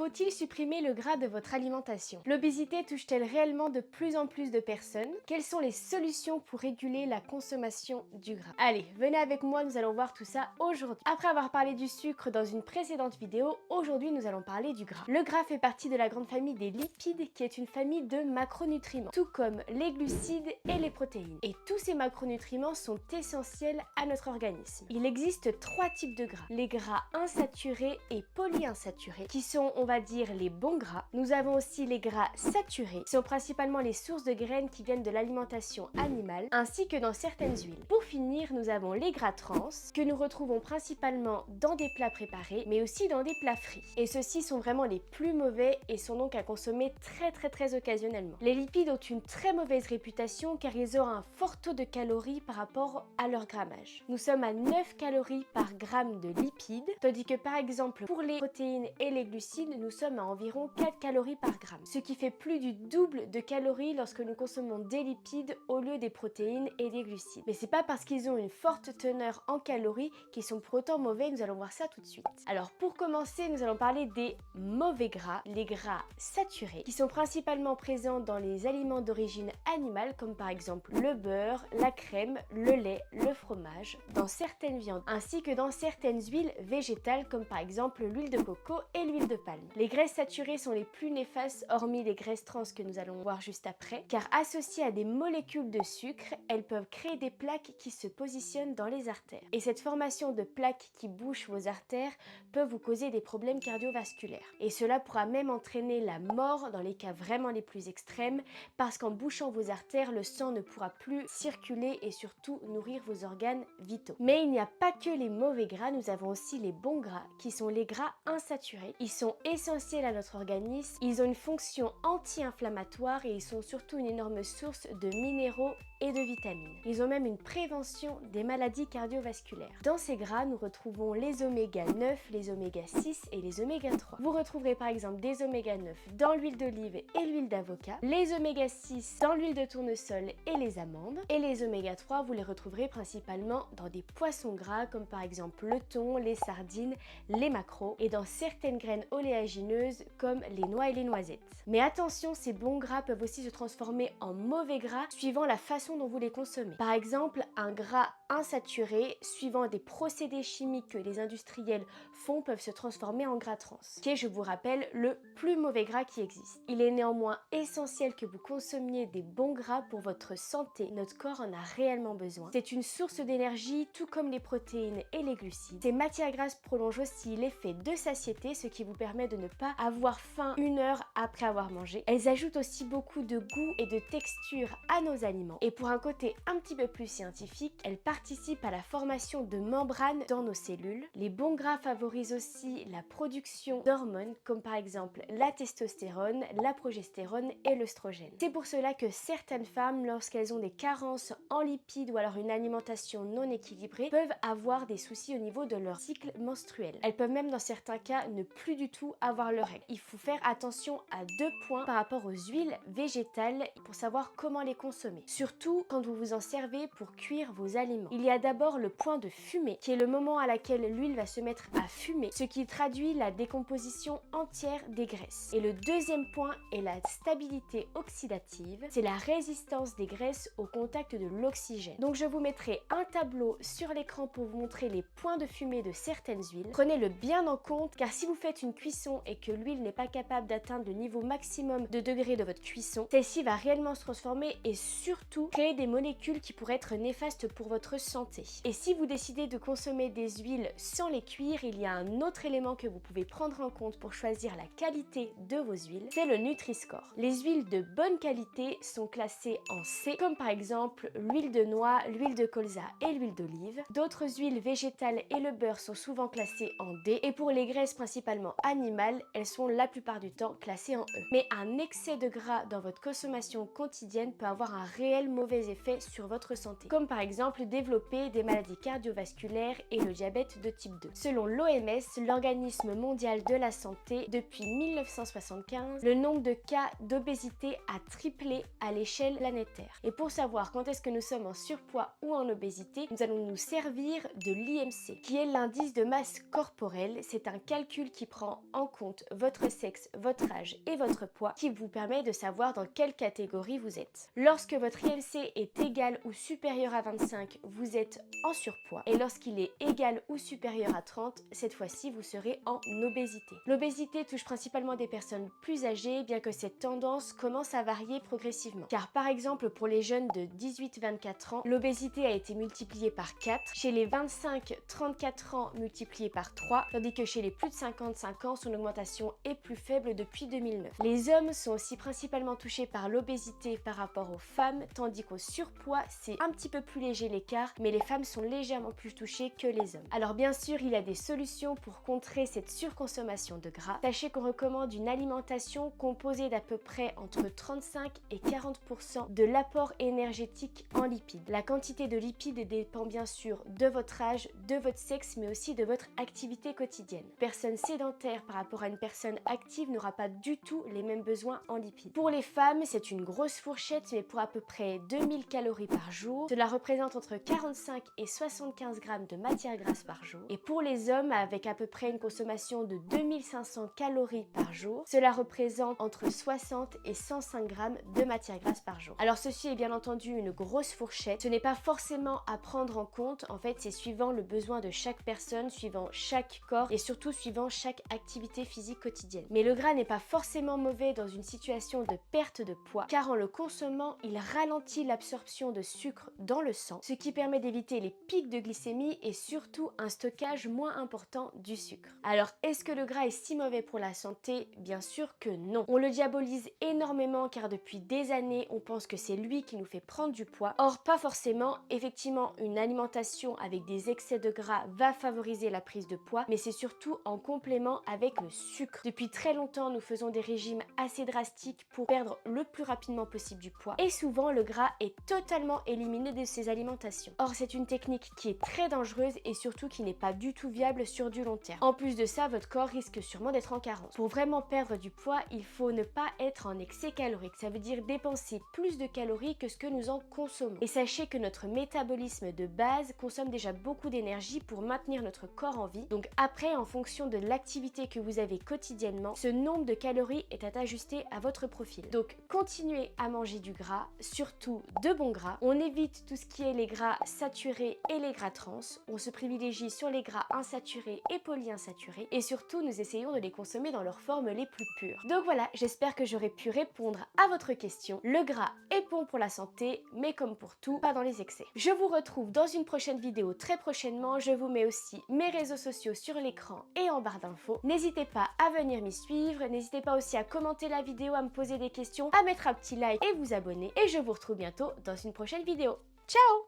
Faut-il supprimer le gras de votre alimentation? L'obésité touche-t-elle réellement de plus en plus de personnes? Quelles sont les solutions pour réguler la consommation du gras? Allez, venez avec moi, nous allons voir tout ça aujourd'hui. Après avoir parlé du sucre dans une précédente vidéo, aujourd'hui nous allons parler du gras. Le gras fait partie de la grande famille des lipides qui est une famille de macronutriments, tout comme les glucides et les protéines. Et tous ces macronutriments sont essentiels à notre organisme. Il existe trois types de gras. Les gras insaturés et polyinsaturés, qui sont, on va dire, les bons gras. Nous avons aussi les gras saturés, qui sont principalement les sources de graines qui viennent de l'alimentation animale, ainsi que dans certaines huiles. Pour finir, nous avons les gras trans, que nous retrouvons principalement dans des plats préparés, mais aussi dans des plats frits. Et ceux-ci sont vraiment les plus mauvais et sont donc à consommer très occasionnellement. Les lipides ont une très mauvaise réputation car ils ont un fort taux de calories par rapport à leur grammage. Nous sommes à 9 calories par gramme de lipides, tandis que par exemple pour les protéines et les glucides, nous sommes à environ 4 calories par gramme, ce qui fait plus du double de calories lorsque nous consommons des lipides au lieu des protéines et des glucides. Mais c'est pas parce qu'ils ont une forte teneur en calories qu'ils sont pour autant mauvais, nous allons voir ça tout de suite. Alors pour commencer, nous allons parler des mauvais gras, les gras saturés, qui sont principalement présents dans les aliments d'origine animale, comme par exemple le beurre, la crème, le lait, le fromage, dans certaines viandes, ainsi que dans certaines huiles végétales, comme par exemple l'huile de coco et l'huile de palme. Les graisses saturées sont les plus néfastes, hormis les graisses trans que nous allons voir juste après, car associées à des molécules de sucre, elles peuvent créer des plaques qui se positionnent dans les artères. Et cette formation de plaques qui bouchent vos artères peut vous causer des problèmes cardiovasculaires. Et cela pourra même entraîner la mort dans les cas vraiment les plus extrêmes, parce qu'en bouchant vos artères, le sang ne pourra plus circuler et surtout nourrir vos organes vitaux. Mais il n'y a pas que les mauvais gras, nous avons aussi les bons gras, qui sont les gras insaturés. Ils sont essentiels à notre organisme, ils ont une fonction anti-inflammatoire et ils sont surtout une énorme source de minéraux et de vitamines. Ils ont même une prévention des maladies cardiovasculaires. Dans ces gras, nous retrouvons les oméga 9, les oméga 6 et les oméga 3. Vous retrouverez par exemple des oméga 9 dans l'huile d'olive et l'huile d'avocat, les oméga 6 dans l'huile de tournesol et les amandes, et les oméga 3, vous les retrouverez principalement dans des poissons gras comme par exemple le thon, les sardines, les maquereaux et dans certaines graines oléagineuses comme les noix et les noisettes. Mais attention, ces bons gras peuvent aussi se transformer en mauvais gras suivant la façon dont vous les consommez. Par exemple, un gras insaturé, suivant des procédés chimiques que les industriels font, peuvent se transformer en gras trans, qui est, je vous rappelle, le plus mauvais gras qui existe. Il est néanmoins essentiel que vous consommiez des bons gras pour votre santé. Notre corps en a réellement besoin. C'est une source d'énergie, tout comme les protéines et les glucides. Ces matières grasses prolongent aussi l'effet de satiété, ce qui vous permet de ne pas avoir faim une heure après avoir mangé. Elles ajoutent aussi beaucoup de goût et de texture à nos aliments. Et pour un côté un petit peu plus scientifique, elles participent à la formation de membranes dans nos cellules. Les bons gras favorisent aussi la production d'hormones comme par exemple la testostérone, la progestérone et l'œstrogène. C'est pour cela que certaines femmes, lorsqu'elles ont des carences en lipides ou alors une alimentation non équilibrée, peuvent avoir des soucis au niveau de leur cycle menstruel. Elles peuvent même dans certains cas ne plus du tout avoir leurs règles. Il faut faire attention à deux points par rapport aux huiles végétales pour savoir comment les consommer. Surtout quand vous vous en servez pour cuire vos aliments. Il y a d'abord le point de fumée, qui est le moment à laquelle l'huile va se mettre à fumer, ce qui traduit la décomposition entière des graisses. Et le deuxième point est la stabilité oxydative, c'est la résistance des graisses au contact de l'oxygène. Donc je vous mettrai un tableau sur l'écran pour vous montrer les points de fumée de certaines huiles. Prenez-le bien en compte, car si vous faites une cuisson et que l'huile n'est pas capable d'atteindre le niveau maximum de degrés de votre cuisson, celle-ci va réellement se transformer et surtout créer des molécules qui pourraient être néfastes pour votre santé. Et si vous décidez de consommer des huiles sans les cuire, il y a un autre élément que vous pouvez prendre en compte pour choisir la qualité de vos huiles, c'est le Nutri-Score. Les huiles de bonne qualité sont classées en C, comme par exemple l'huile de noix, l'huile de colza et l'huile d'olive. D'autres huiles végétales et le beurre sont souvent classés en D, et pour les graisses principalement animales, elles sont la plupart du temps classées en E. Mais un excès de gras dans votre consommation quotidienne peut avoir un réel mauvais effet sur votre santé, comme par exemple développer des maladies cardiovasculaires et le diabète de type 2. Selon l'OMS, l'Organisme mondial de la santé, depuis 1975, le nombre de cas d'obésité a triplé à l'échelle planétaire. Et pour savoir quand est-ce que nous sommes en surpoids ou en obésité, nous allons nous servir de l'IMC, qui est l'indice de masse corporelle. C'est un calcul qui prend en compte votre sexe, votre âge et votre poids qui vous permet de savoir dans quelle catégorie vous êtes. Lorsque votre IMC est égal ou supérieur à 25, vous êtes en surpoids. Et lorsqu'il est égal ou supérieur à 30, cette fois-ci, vous serez en obésité. L'obésité touche principalement des personnes plus âgées, bien que cette tendance commence à varier progressivement. Car par exemple, pour les jeunes de 18-24 ans, l'obésité a été multipliée par 4, chez les 25-34 ans multipliée par 3, tandis que chez les plus de 55 ans, son augmentation est plus faible depuis 2009. Les hommes sont aussi principalement touchés par l'obésité par rapport aux femmes, tandis qu'au surpoids, c'est un petit peu plus léger l'écart, mais les femmes sont légèrement plus touchées que les hommes. Alors bien sûr, il y a des solutions pour contrer cette surconsommation de gras. Sachez qu'on recommande une alimentation composée d'à peu près entre 35 et 40% de l'apport énergétique en lipides. La quantité de lipides dépend bien sûr de votre âge, de votre sexe, mais aussi de votre activité quotidienne. Une personne sédentaire par rapport à une personne active n'aura pas du tout les mêmes besoins en lipides. Pour les femmes, c'est une grosse fourchette, mais pour à peu près 2000 calories par jour. Cela représente entre 45 et 75 grammes de matière grasse par jour. Et pour les hommes, avec à peu près une consommation de 2500 calories par jour, cela représente entre 60 et 105 grammes de matière grasse par jour. Alors ceci est bien entendu une grosse fourchette. Ce n'est pas forcément à prendre en compte. En fait, c'est suivant le besoin de chaque personne, suivant chaque corps et surtout suivant chaque activité physique quotidienne. Mais le gras n'est pas forcément mauvais dans une situation de perte de poids, car en le consommant, il ralentit l'absorption de sucre dans le sang, ce qui permet d'éviter les pics de glycémie et surtout un stockage moins important du sucre. Alors, est-ce que le gras est si mauvais pour la santé? Bien sûr que non. On le diabolise énormément car depuis des années, on pense que c'est lui qui nous fait prendre du poids. Or, pas forcément. Effectivement, une alimentation avec des excès de gras va favoriser la prise de poids, mais c'est surtout en complément avec le sucre. Depuis très longtemps, nous faisons des régimes assez drastiques pour perdre le plus rapidement possible du poids et souvent le gras est totalement éliminé de ces alimentations. Or, c'est une technique qui est très dangereuse et surtout qui n'est pas du tout viable sur du long terme. En plus de ça, votre corps risque sûrement d'être en carence. Pour vraiment perdre du poids, il faut ne pas être en excès calorique. Ça veut dire dépenser plus de calories que ce que nous en consommons. Et sachez que notre métabolisme de base consomme déjà beaucoup d'énergie pour maintenir notre corps en vie. Donc après, en fonction de l'activité que vous avez quotidiennement, ce nombre de calories est à ajuster à votre profil. Donc continuez à manger du gras, surtout de bons gras. On évite tout ce qui est les gras saturés et les gras trans. On se privilégie sur les gras insaturés et polyinsaturés. Et surtout, nous essayons de les consommer dans leurs formes les plus pures. Donc voilà, j'espère que j'aurai pu répondre à votre question. Le gras est bon pour la santé, mais comme pour tout, pas dans les excès. Je vous retrouve dans une prochaine vidéo très prochainement. Je vous mets aussi mes réseaux sociaux sur l'écran et en barre d'infos. N'hésitez pas à venir m'y suivre. N'hésitez pas aussi à commenter la vidéo, à me poser des questions, à mettre un petit like et vous abonner. Et je vous retrouve bientôt dans une prochaine vidéo. Ciao!